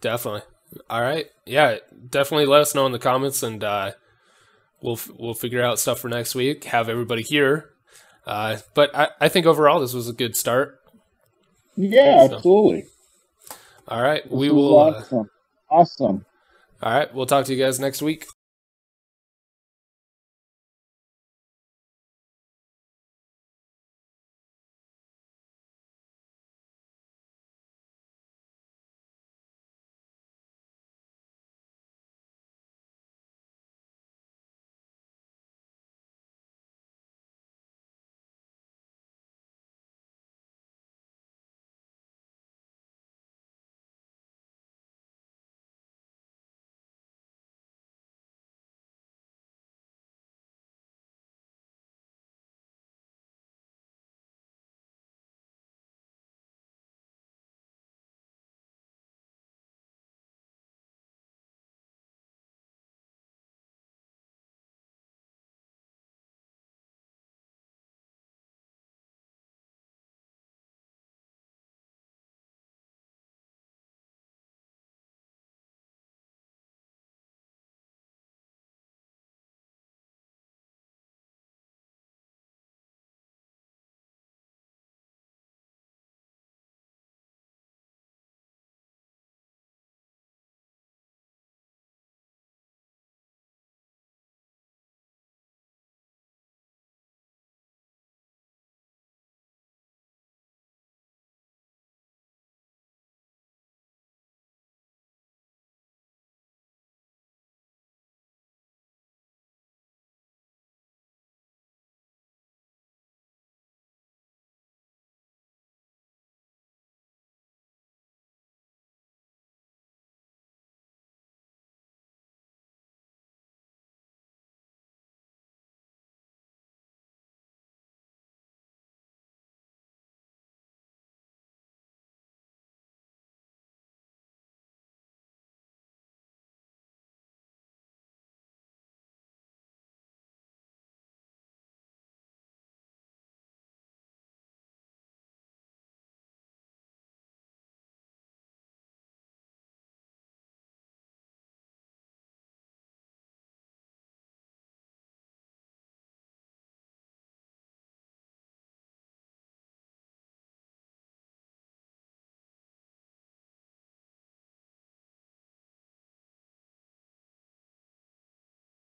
Definitely. All right. Yeah, definitely let us know in the comments, and we'll figure out stuff for next week. Have everybody here. But I think overall this was a good start. Yeah, so. Absolutely. All right, we will. Awesome. All right, we'll talk to you guys next week.